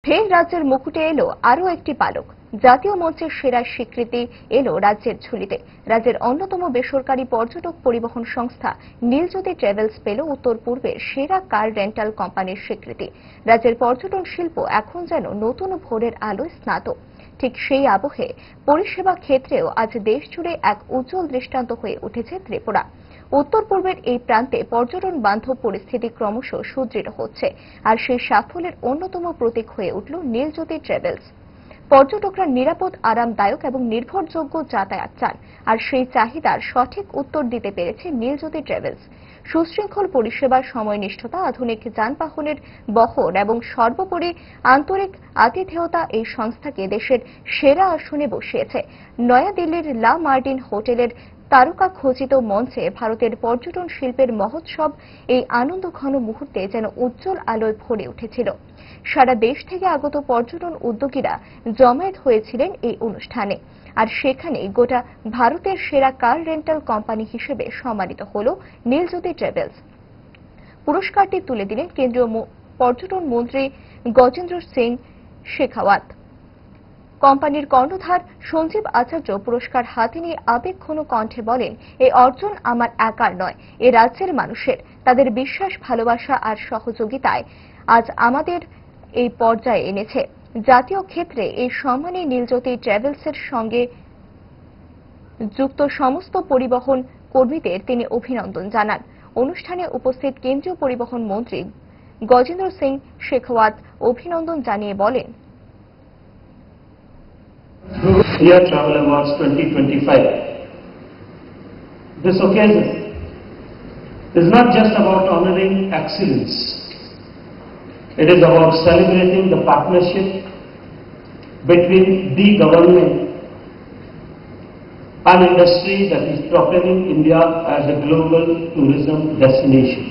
ফের রাজ্যের মুকুটে এলো আরও একটি পালক। জাতীয় মঞ্চের সেরা স্বীকৃতি এলো রাজ্যের ঝুলিতে। রাজ্যের অন্যতম বেসরকারি পর্যটক পরিবহন সংস্থা নীলজ্যোতি ট্রাভেলস পেল উত্তর পূর্বের সেরা কার রেন্টাল কোম্পানির স্বীকৃতি। রাজ্যের পর্যটন শিল্প এখন যেন নতুন ভোরের আলোয় স্নাত। ঠিক সেই আবহে পরিষেবা ক্ষেত্রেও আজ দেশ জুড়ে এক উজ্জ্বল দৃষ্টান্ত হয়ে উঠেছে ত্রিপুরা। উত্তর পূর্বের এই প্রান্তে পর্যটন বান্ধব পরিস্থিতি ক্রমশ সুদৃঢ় হচ্ছে, আর সেই সাফল্যের অন্যতম প্রতীক হয়ে উঠল নীলজ্যোতি ট্রাভেলস। পর্যটকরা নিরাপদ, আরামদায়ক এবং নির্ভরযোগ্য যাতায়াত চান, আর সেই চাহিদার সঠিক উত্তর দিতে পেরেছে নীলজ্যোতি ট্রাভেলস। সুশৃঙ্খল পরিষেবার সময়নিষ্ঠতা, আধুনিক যানবাহনের বহর এবং সর্বোপরি আন্তরিক আতিথেয়তা এই সংস্থাকে দেশের সেরা আসনে বসিয়েছে। নয়াদিল্লির লা মার্টিন হোটেলের তারকা খচিত মঞ্চে ভারতের পর্যটন শিল্পের মহোৎসব এই আনন্দঘন মুহূর্তে যেন উজ্জ্বল আলোয় ভরে উঠেছিল। সারা দেশ থেকে আগত পর্যটন উদ্যোগীরা জমায়েত হয়েছিলেন এই অনুষ্ঠানে, আর সেখানে গোটা ভারতের সেরা কার রেন্টাল কোম্পানি হিসেবে সম্মানিত হল নীলজ্যোতি ট্রাভেলস। পুরস্কারটি তুলে দিলেন কেন্দ্রীয় পর্যটন মন্ত্রী গজেন্দ্র সিং শেখাওয়াত। কোম্পানির কর্ণধার সঞ্জীব আচার্য পুরস্কার হাতে নিয়ে আবেগঘন কণ্ঠে বলেন, এই অর্জন আমার একার নয়, এ রাজ্যের মানুষের। তাদের বিশ্বাস, ভালোবাসা আর সহযোগিতায় আজ আমাদের এই পর্যায়ে এনেছে। জাতীয় ক্ষেত্রে এই সম্মানে নীলজ্যোতি ট্রাভেলসের সঙ্গে যুক্ত সমস্ত পরিবহন কর্মীদের তিনি অভিনন্দন জানান। অনুষ্ঠানে উপস্থিত কেন্দ্রীয় পরিবহন মন্ত্রী গজেন্দ্র সিং শেখাওয়াত অভিনন্দন জানিয়ে বলেন, Air Travel Awards 2025. This occasion is not just about honoring excellence. It is about celebrating the partnership between the government and industry that is propelling India as a global tourism destination.